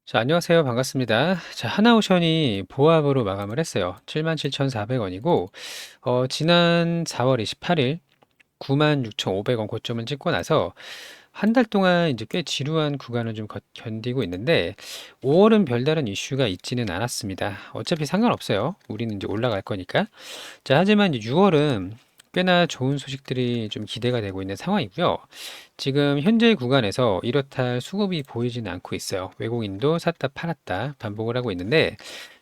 자, 안녕하세요. 반갑습니다. 자, 하나오션이 보합으로 마감을 했어요. 77,400원이고, 지난 4월 28일 96,500원 고점을 찍고 나서 한 달 동안 이제 꽤 지루한 구간을 좀 견디고 있는데, 5월은 별다른 이슈가 있지는 않았습니다. 어차피 상관없어요. 우리는 이제 올라갈 거니까. 자, 하지만 이제 6월은 꽤나 좋은 소식들이 좀 기대가 되고 있는 상황이고요. 지금 현재 구간에서 이렇다 할 수급이 보이지는 않고 있어요. 외국인도 샀다 팔았다 반복을 하고 있는데,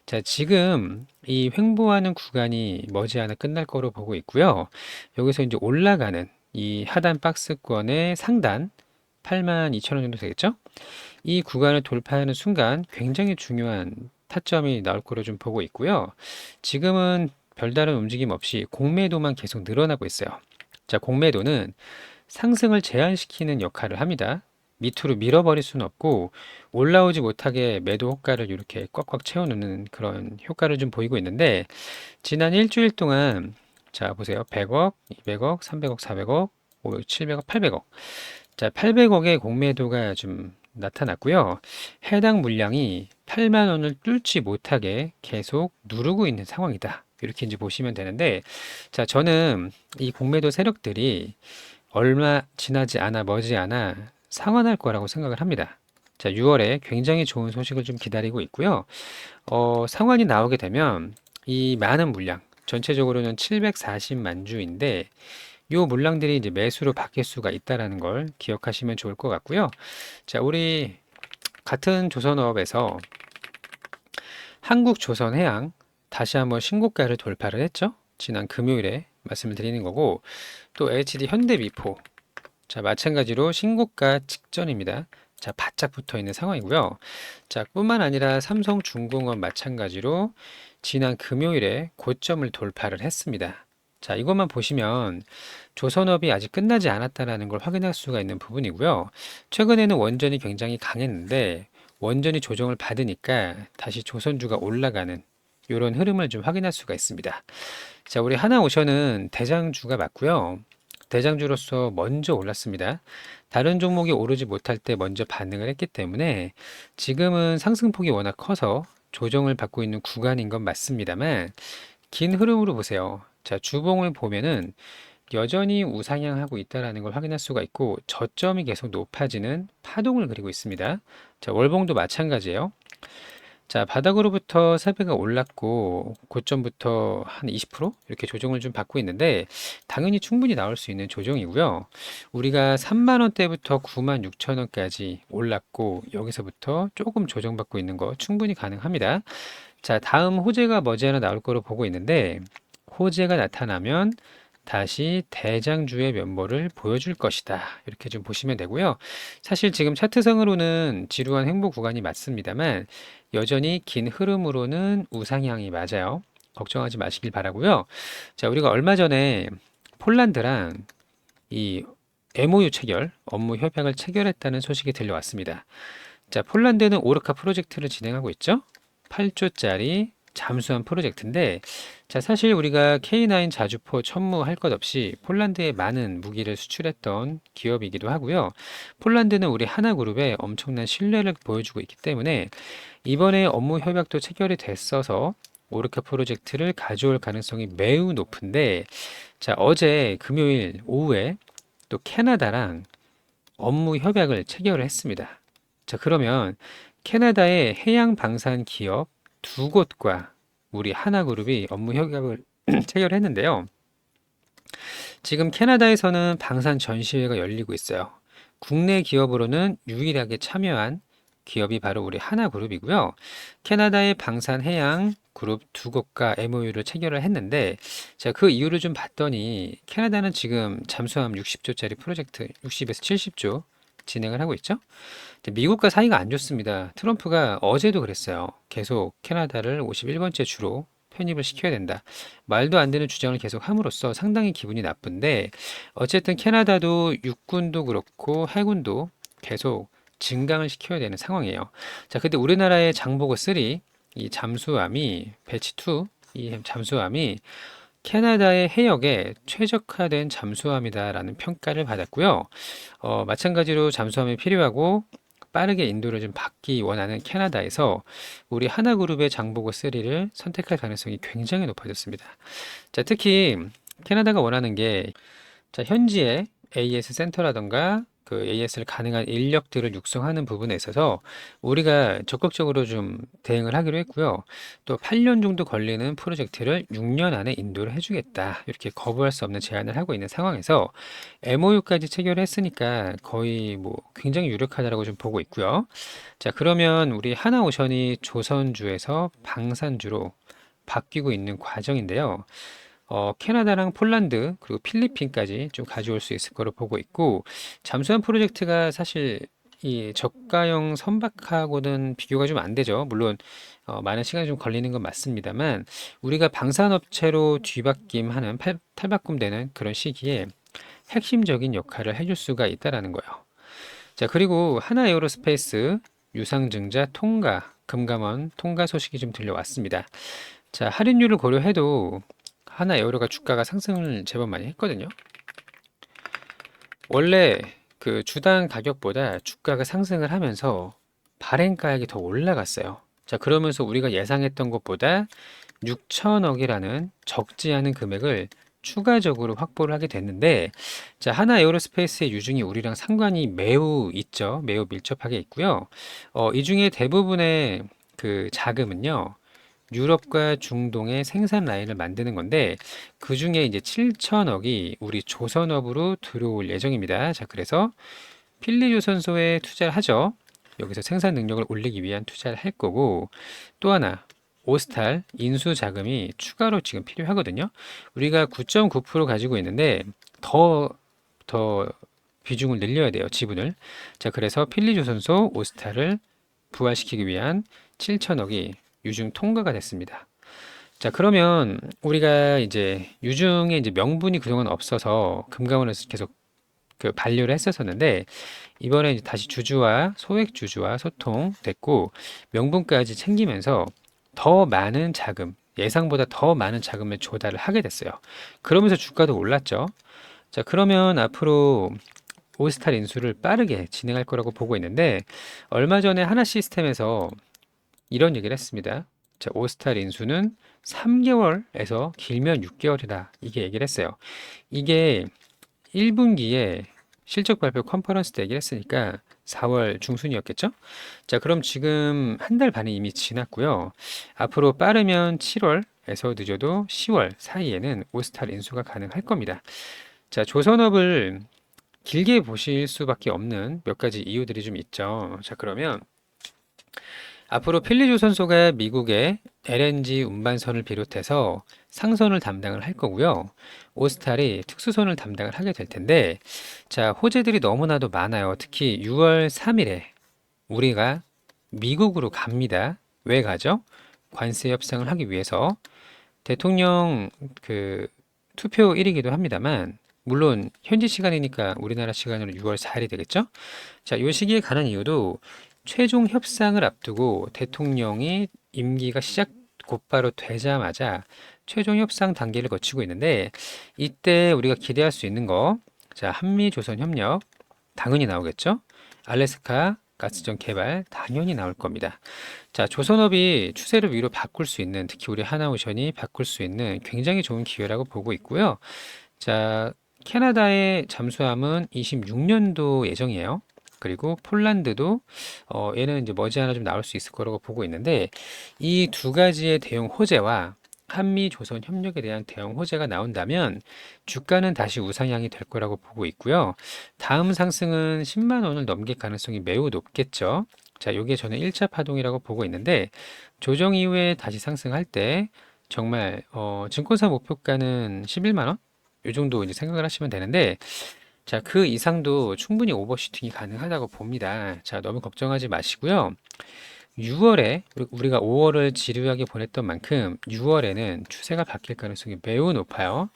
자, 지금 이 횡보하는 구간이 머지않아 끝날 거로 보고 있고요. 여기서 이제 올라가는 이 하단 박스권의 상단 82,000원 정도 되겠죠? 이 구간을 돌파하는 순간 굉장히 중요한 타점이 나올 거로 좀 보고 있고요. 지금은 별다른 움직임 없이 공매도만 계속 늘어나고 있어요. 자, 공매도는 상승을 제한시키는 역할을 합니다. 밑으로 밀어버릴 수는 없고 올라오지 못하게 매도 호가를 이렇게 꽉꽉 채워놓는 그런 효과를 좀 보이고 있는데, 지난 일주일 동안 자 보세요. 100억, 200억, 300억, 400억, 500억, 700억, 800억. 자, 800억의 공매도가 좀 나타났고요. 해당 물량이 8만 원을 뚫지 못하게 계속 누르고 있는 상황이다. 이렇게 이제 보시면 되는데, 자, 저는 이 공매도 세력들이 얼마 지나지 않아 머지않아 상환할 거라고 생각을 합니다. 자, 6월에 굉장히 좋은 소식을 좀 기다리고 있고요. 상환이 나오게 되면 이 많은 물량, 전체적으로는 740만 주인데, 요 물량들이 이제 매수로 바뀔 수가 있다라는 걸 기억하시면 좋을 것 같고요. 자, 우리 같은 조선업에서 한국조선해양 다시 한번 신고가를 돌파를 했죠. 지난 금요일에 말씀을 드리는 거고, 또 HD 현대미포, 자, 마찬가지로 신고가 직전입니다. 자, 바짝 붙어 있는 상황이고요. 자, 뿐만 아니라 삼성중공업 마찬가지로 지난 금요일에 고점을 돌파를 했습니다. 자, 이것만 보시면 조선업이 아직 끝나지 않았다라는 걸 확인할 수가 있는 부분이고요. 최근에는 원전이 굉장히 강했는데 원전이 조정을 받으니까 다시 조선주가 올라가는 이런 흐름을 좀 확인할 수가 있습니다. 자, 우리 하나오션은 대장주가 맞고요. 대장주로서 먼저 올랐습니다. 다른 종목이 오르지 못할 때 먼저 반응을 했기 때문에 지금은 상승폭이 워낙 커서 조정을 받고 있는 구간인 건 맞습니다만, 긴 흐름으로 보세요. 자, 주봉을 보면은 여전히 우상향하고 있다는 걸 확인할 수가 있고, 저점이 계속 높아지는 파동을 그리고 있습니다. 자, 월봉도 마찬가지예요. 자, 바닥으로부터 3배가 올랐고 고점부터 한 20% 이렇게 조정을 좀 받고 있는데, 당연히 충분히 나올 수 있는 조정이고요. 우리가 3만 원대부터 9만 6천 원까지 올랐고 여기서부터 조금 조정받고 있는 거 충분히 가능합니다. 자, 다음 호재가 머지않아 나올 거로 보고 있는데, 호재가 나타나면 다시 대장주의 면모를 보여줄 것이다. 이렇게 좀 보시면 되고요. 사실 지금 차트상으로는 지루한 행보 구간이 맞습니다만 여전히 긴 흐름으로는 우상향이 맞아요. 걱정하지 마시길 바라고요. 자, 우리가 얼마 전에 폴란드랑 이 MOU 체결, 업무 협약을 체결했다는 소식이 들려왔습니다. 자, 폴란드는 오르카 프로젝트를 진행하고 있죠. 8조짜리 잠수함 프로젝트인데, 자, 사실 우리가 K9 자주포 천무할 것 없이 폴란드에 많은 무기를 수출했던 기업이기도 하고요. 폴란드는 우리 하나그룹에 엄청난 신뢰를 보여주고 있기 때문에 이번에 업무 협약도 체결이 됐어서 오르카 프로젝트를 가져올 가능성이 매우 높은데, 자, 어제 금요일 오후에 또 캐나다랑 업무 협약을 체결을 했습니다. 자, 그러면 캐나다의 해양 방산 기업 두 곳과 우리 하나그룹이 업무 협약을 체결했는데요. 지금 캐나다에서는 방산 전시회가 열리고 있어요. 국내 기업으로는 유일하게 참여한 기업이 바로 우리 하나그룹이고요. 캐나다의 방산해양 그룹 두 곳과 MOU를 체결을 했는데, 자, 그 이유를 좀 봤더니 캐나다는 지금 잠수함 60조짜리 프로젝트 60에서 70조 진행을 하고 있죠. 미국과 사이가 안 좋습니다. 트럼프가 어제도 그랬어요. 계속 캐나다를 51번째 주로 편입을 시켜야 된다. 말도 안 되는 주장을 계속 함으로써 상당히 기분이 나쁜데, 어쨌든 캐나다도 육군도 그렇고 해군도 계속 증강을 시켜야 되는 상황이에요. 자, 근데 우리나라의 장보고 3, 이 잠수함이 배치 2, 이 잠수함이 캐나다의 해역에 최적화된 잠수함이다라는 평가를 받았고요. 마찬가지로 잠수함이 필요하고 빠르게 인도를 좀 받기 원하는 캐나다에서 우리 하나그룹의 장보고 3를 선택할 가능성이 굉장히 높아졌습니다. 자, 특히 캐나다가 원하는 게 자, 현지에 AS 센터라던가 그 AS를 가능한 인력들을 육성하는 부분에 있어서 우리가 적극적으로 좀 대응을 하기로 했고요. 또 8년 정도 걸리는 프로젝트를 6년 안에 인도를 해주겠다. 이렇게 거부할 수 없는 제안을 하고 있는 상황에서 MOU까지 체결을 했으니까 거의 뭐 굉장히 유력하다라고 좀 보고 있고요. 자, 그러면 우리 하나오션이 조선주에서 방산주로 바뀌고 있는 과정인데요. 캐나다랑 폴란드 그리고 필리핀까지 좀 가져올 수 있을 거로 보고 있고 잠수함 프로젝트가 사실 이 저가형 선박하고는 비교가 좀 안 되죠. 물론 많은 시간이 좀 걸리는 건 맞습니다만 우리가 방산업체로 뒤바뀜하는 탈바꿈되는 그런 시기에 핵심적인 역할을 해줄 수가 있다라는 거예요. 자, 그리고 하나 에어로스페이스 유상증자 통과 금감원 통과 소식이 좀 들려왔습니다. 자, 할인율을 고려해도 하나 에어로가 주가가 상승을 제법 많이 했거든요. 원래 그 주당 가격보다 주가가 상승을 하면서 발행 가액이 더 올라갔어요. 자, 그러면서 우리가 예상했던 것보다 6천억이라는 적지 않은 금액을 추가적으로 확보를 하게 됐는데, 자, 하나 에어로스페이스의 유중이 우리랑 상관이 매우 있죠. 매우 밀접하게 있고요. 이 중에 대부분의 그 자금은요, 유럽과 중동의 생산 라인을 만드는 건데 그 중에 이제 7천억이 우리 조선업으로 들어올 예정입니다. 자, 그래서 필리조선소에 투자를 하죠. 여기서 생산 능력을 올리기 위한 투자를 할 거고 또 하나 오스탈 인수 자금이 추가로 지금 필요하거든요. 우리가 9.9% 가지고 있는데 더 비중을 늘려야 돼요. 지분을. 자, 그래서 필리조선소 오스탈을 부활시키기 위한 7천억이 유중 통과가 됐습니다. 자, 그러면 우리가 이제 유중에 이제 명분이 그동안 없어서 금감원에서 계속 그 반려를 했었었는데 이번에 이제 다시 주주와 소액 주주와 소통됐고 명분까지 챙기면서 더 많은 자금, 예상보다 더 많은 자금을 조달을 하게 됐어요. 그러면서 주가도 올랐죠. 자, 그러면 앞으로 오스탈 인수를 빠르게 진행할 거라고 보고 있는데 얼마 전에 하나 시스템에서 이런 얘기를 했습니다. 자, 오스탈 인수는 3개월에서 길면 6개월이다. 이게 얘기를 했어요. 이게 1분기에 실적 발표 컨퍼런스 때 얘기를 했으니까 4월 중순이었겠죠? 자, 그럼 지금 한 달 반이 이미 지났고요. 앞으로 빠르면 7월에서 늦어도 10월 사이에는 오스탈 인수가 가능할 겁니다. 자, 조선업을 길게 보실 수밖에 없는 몇 가지 이유들이 좀 있죠. 자, 그러면 앞으로 필리조선소가 미국의 LNG 운반선을 비롯해서 상선을 담당을 할 거고요. 오스탈이 특수선을 담당을 하게 될 텐데, 자, 호재들이 너무나도 많아요. 특히 6월 3일에 우리가 미국으로 갑니다. 왜 가죠? 관세 협상을 하기 위해서 대통령 그 투표일이기도 합니다만, 물론 현지 시간이니까 우리나라 시간으로 6월 4일이 되겠죠? 자, 이 시기에 가는 이유도 최종 협상을 앞두고 대통령이 임기가 시작 곧바로 되자마자 최종 협상 단계를 거치고 있는데 이때 우리가 기대할 수 있는 거, 자, 한미 조선 협력 당연히 나오겠죠. 알래스카 가스전 개발 당연히 나올 겁니다. 자, 조선업이 추세를 위로 바꿀 수 있는, 특히 우리 하나오션이 바꿀 수 있는 굉장히 좋은 기회라고 보고 있고요. 자, 캐나다의 잠수함은 26년도 예정이에요. 그리고 폴란드도 얘는 이제 머지않아 좀 나올 수 있을 거라고 보고 있는데 이 두 가지의 대응 호재와 한미 조선 협력에 대한 대응 호재가 나온다면 주가는 다시 우상향이 될 거라고 보고 있고요. 다음 상승은 10만 원을 넘길 가능성이 매우 높겠죠. 자, 요게 저는 1차 파동이라고 보고 있는데 조정 이후에 다시 상승할 때 정말 증권사 목표가는 11만 원? 요 정도 이제 생각을 하시면 되는데 자, 그 이상도 충분히 오버슈팅이 가능하다고 봅니다. 자, 너무 걱정하지 마시고요. 6월에 우리가 5월을 지루하게 보냈던 만큼 6월에는 추세가 바뀔 가능성이 매우 높아요.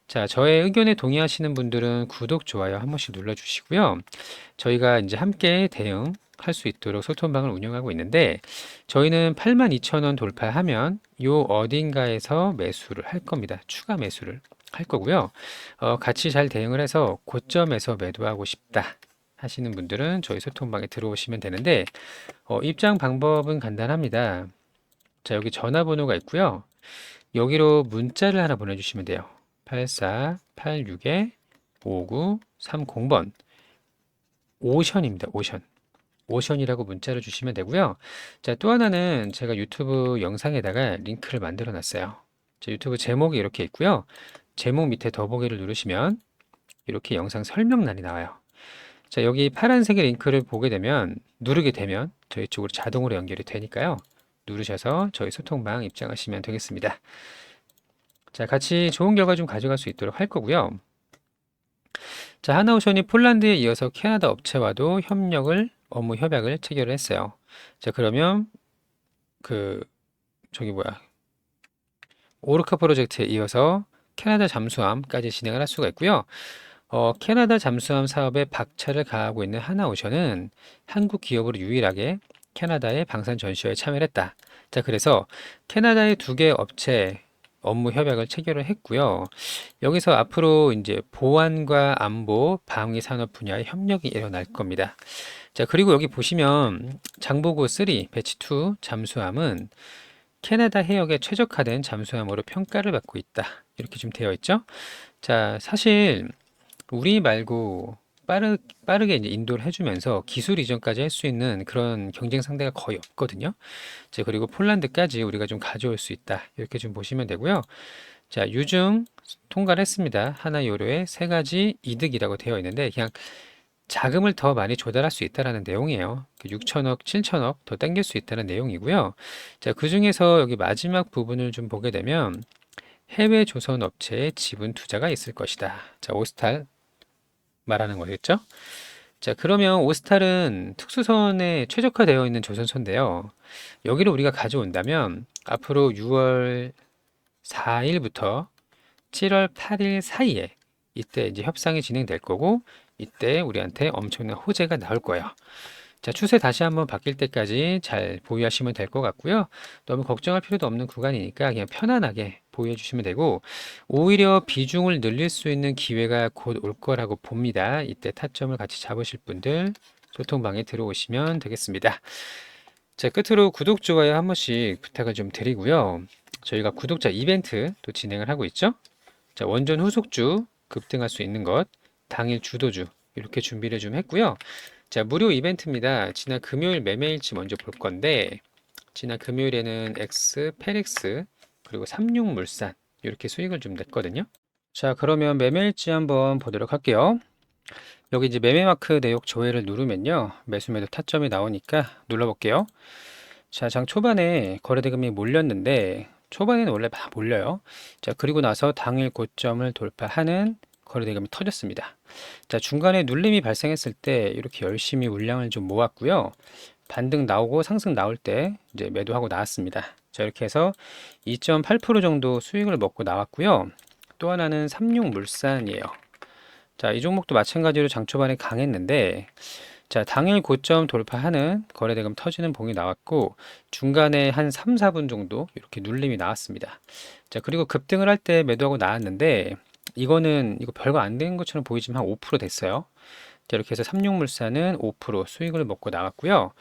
자, 저의 의견에 동의하시는 분들은 구독, 좋아요 한 번씩 눌러주시고요. 저희가 이제 함께 대응할 수 있도록 소통방을 운영하고 있는데 저희는 82,000원 돌파하면 요 어딘가에서 매수를 할 겁니다. 추가 매수를 할 거고요. 같이 잘 대응을 해서 고점에서 매도하고 싶다 하시는 분들은 저희 소통방에 들어오시면 되는데 입장 방법은 간단합니다. 자, 여기 전화번호가 있고요. 여기로 문자를 하나 보내주시면 돼요. 8486-5930번. 오션입니다. 오션. 오션이라고 문자를 주시면 되고요. 자, 또 하나는 제가 유튜브 영상에다가 링크를 만들어 놨어요. 자, 유튜브 제목이 이렇게 있고요. 제목 밑에 더보기를 누르시면 이렇게 영상 설명란이 나와요. 자, 여기 파란색의 링크를 보게 되면, 누르게 되면 저희 쪽으로 자동으로 연결이 되니까요. 누르셔서 저희 소통방 입장하시면 되겠습니다. 자, 같이 좋은 결과 좀 가져갈 수 있도록 할 거고요. 자, 하나오션이 폴란드에 이어서 캐나다 업체와도 업무 협약을 체결을 했어요. 자, 그러면 저기 뭐야, 오르카 프로젝트에 이어서 캐나다 잠수함까지 진행을 할 수가 있고요. 캐나다 잠수함 사업에 박차를 가하고 있는 하나오션은 한국 기업으로 유일하게 캐나다의 방산 전시회에 참여를 했다. 자, 그래서 캐나다의 2개 업체 업무 협약을 체결을 했고요. 여기서 앞으로 이제 보안과 안보, 방위 산업 분야의 협력이 일어날 겁니다. 자, 그리고 여기 보시면 장보고 3 배치 2 잠수함은 캐나다 해역에 최적화된 잠수함으로 평가를 받고 있다. 이렇게 좀 되어 있죠. 자, 사실 우리 말고 빠르게 이제 인도를 해주면서 기술 이전까지 할 수 있는 그런 경쟁 상대가 거의 없거든요. 자, 그리고 폴란드까지 우리가 좀 가져올 수 있다. 이렇게 좀 보시면 되고요. 자, 유증 통과를 했습니다. 하나 요로에 3가지 이득이라고 되어 있는데 그냥 자금을 더 많이 조달할 수 있다라는 내용이에요. 6천억, 7천억 더 당길 수 있다는 내용이고요. 자, 그 중에서 여기 마지막 부분을 좀 보게 되면 해외 조선 업체의 지분 투자가 있을 것이다. 자, 오스탈 말하는 거겠죠? 자, 그러면 오스탈은 특수선에 최적화되어 있는 조선소인데요. 여기를 우리가 가져온다면 앞으로 6월 4일부터 7월 8일 사이에 이때 이제 협상이 진행될 거고 이때 우리한테 엄청난 호재가 나올 거예요. 자, 추세 다시 한번 바뀔 때까지 잘 보유하시면 될 것 같고요. 너무 걱정할 필요도 없는 구간이니까 그냥 편안하게 보유해 주시면 되고 오히려 비중을 늘릴 수 있는 기회가 곧 올 거라고 봅니다. 이때 타점을 같이 잡으실 분들 소통방에 들어오시면 되겠습니다. 자, 끝으로 구독, 좋아요 한 번씩 부탁을 좀 드리고요. 저희가 구독자 이벤트 또 진행을 하고 있죠. 자, 원전 후속주 급등할 수 있는 것, 당일 주도주 이렇게 준비를 좀 했고요. 자, 무료 이벤트입니다. 지난 금요일 매매일치 먼저 볼 건데 지난 금요일에는 페렉스 그리고 삼육물산 이렇게 수익을 좀 냈거든요. 자, 그러면 매매일치 한번 보도록 할게요. 여기 이제 매매마크 내역 조회를 누르면요. 매수 매도 타점이 나오니까 눌러볼게요. 자, 장 초반에 거래대금이 몰렸는데 초반에는 원래 막 몰려요. 자, 그리고 나서 당일 고점을 돌파하는 거래대금이 터졌습니다. 자, 중간에 눌림이 발생했을 때 이렇게 열심히 물량을 좀 모았고요. 반등 나오고 상승 나올 때 이제 매도하고 나왔습니다. 자, 이렇게 해서 2.8% 정도 수익을 먹고 나왔고요. 또 하나는 삼육물산이에요. 자, 이 종목도 마찬가지로 장 초반에 강했는데 자, 당일 고점 돌파하는 거래대금 터지는 봉이 나왔고 중간에 한 3, 4분 정도 이렇게 눌림이 나왔습니다. 자, 그리고 급등을 할 때 매도하고 나왔는데 이거 별거 안 된 것처럼 보이지만 한 5% 됐어요. 자, 이렇게 해서 삼육물산은 5% 수익을 먹고 나왔고요.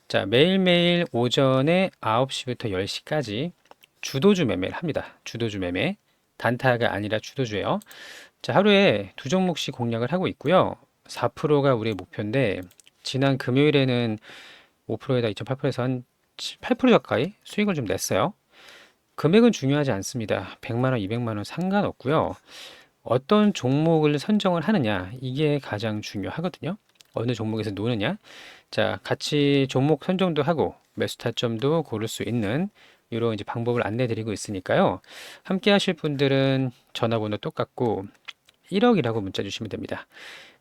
자, 매일매일 오전에 9시부터 10시까지 주도주 매매를 합니다. 주도주 매매. 단타가 아니라 주도주예요. 자, 하루에 2종목씩 공략을 하고 있고요. 4%가 우리의 목표인데 지난 금요일에는 5%에다 2.8%에서 한 8% 가까이 수익을 좀 냈어요. 금액은 중요하지 않습니다. 100만 원, 200만 원 상관없고요. 어떤 종목을 선정을 하느냐 이게 가장 중요하거든요. 어느 종목에서 노느냐. 자, 같이 종목 선정도 하고 매수 타점도 고를 수 있는 이런 이제 방법을 안내 드리고 있으니까요. 함께 하실 분들은 전화번호 똑같고 1억이라고 문자 주시면 됩니다.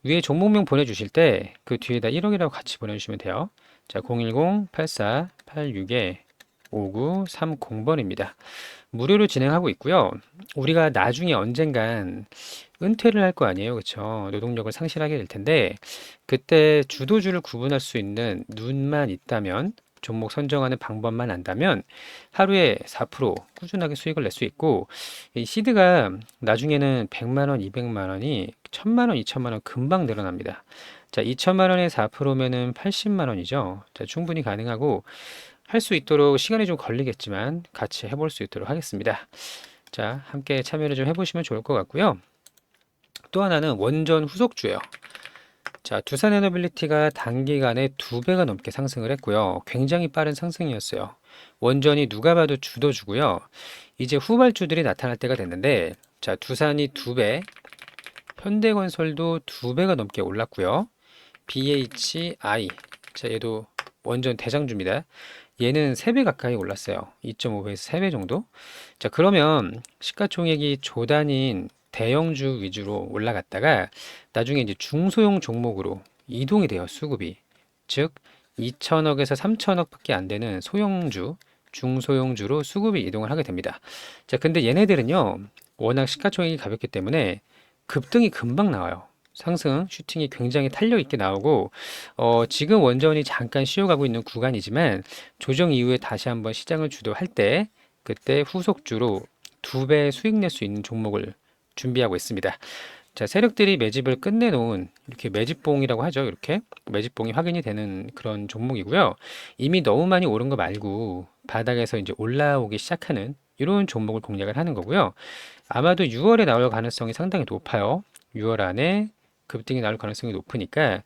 위에 종목명 보내주실 때 그 뒤에다 1억이라고 같이 보내주시면 돼요. 자, 010-84-86-5930번입니다. 무료로 진행하고 있고요. 우리가 나중에 언젠간 은퇴를 할 거 아니에요. 그렇죠? 노동력을 상실하게 될 텐데 그때 주도주를 구분할 수 있는 눈만 있다면 종목 선정하는 방법만 안다면 하루에 4% 꾸준하게 수익을 낼 수 있고 이 시드가 나중에는 100만 원, 200만 원이 1000만 원, 2000만 원 금방 늘어납니다. 자, 2천만 원에 4%면은 80만 원이죠. 자, 충분히 가능하고 할 수 있도록 시간이 좀 걸리겠지만 같이 해볼 수 있도록 하겠습니다. 자, 함께 참여를 좀 해보시면 좋을 것 같고요. 또 하나는 원전 후속주예요. 자, 두산에너빌리티가 단기간에 2배가 넘게 상승을 했고요. 굉장히 빠른 상승이었어요. 원전이 누가 봐도 주도주고요. 이제 후발주들이 나타날 때가 됐는데, 자, 두산이 2배, 현대건설도 2배가 넘게 올랐고요. BHI, 자, 얘도 원전 대장주입니다. 얘는 3배 가까이 올랐어요. 2.5배에서 3배 정도. 자, 그러면 시가총액이 조단인 대형주 위주로 올라갔다가 나중에 이제 중소형 종목으로 이동이 돼요, 수급이. 즉, 2천억에서 3천억밖에 안 되는 소형주, 중소형주로 수급이 이동을 하게 됩니다. 자, 근데 얘네들은요, 워낙 시가총액이 가볍기 때문에 급등이 금방 나와요. 상승 슈팅이 굉장히 탄력 있게 나오고 지금 원전이 잠깐 쉬어가고 있는 구간이지만 조정 이후에 다시 한번 시장을 주도할 때 그때 후속주로 2배 수익 낼 수 있는 종목을 준비하고 있습니다. 자, 세력들이 매집을 끝내놓은 이렇게 매집봉이라고 하죠. 이렇게 매집봉이 확인이 되는 그런 종목이고요. 이미 너무 많이 오른 거 말고 바닥에서 이제 올라오기 시작하는 이런 종목을 공략을 하는 거고요. 아마도 6월에 나올 가능성이 상당히 높아요. 6월 안에 급등이 나올 가능성이 높으니까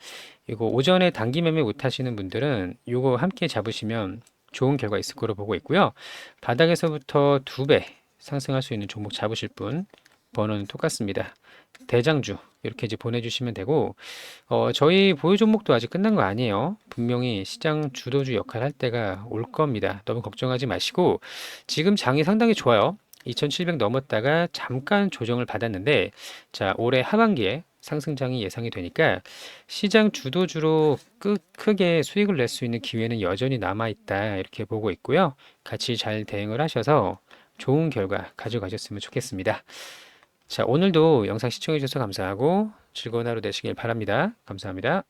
이거 오전에 단기 매매 못 하시는 분들은 이거 함께 잡으시면 좋은 결과 있을 거로 보고 있고요. 바닥에서부터 2배 상승할 수 있는 종목 잡으실 분 번호는 똑같습니다. 대장주 이렇게 이제 보내주시면 되고 저희 보유 종목도 아직 끝난 거 아니에요. 분명히 시장 주도주 역할 할 때가 올 겁니다. 너무 걱정하지 마시고 지금 장이 상당히 좋아요. 2700 넘었다가 잠깐 조정을 받았는데 자, 올해 하반기에 상승장이 예상이 되니까 시장 주도주로 크게 수익을 낼 수 있는 기회는 여전히 남아있다 이렇게 보고 있고요. 같이 잘 대응을 하셔서 좋은 결과 가져가셨으면 좋겠습니다. 자, 오늘도 영상 시청해 주셔서 감사하고 즐거운 하루 되시길 바랍니다. 감사합니다.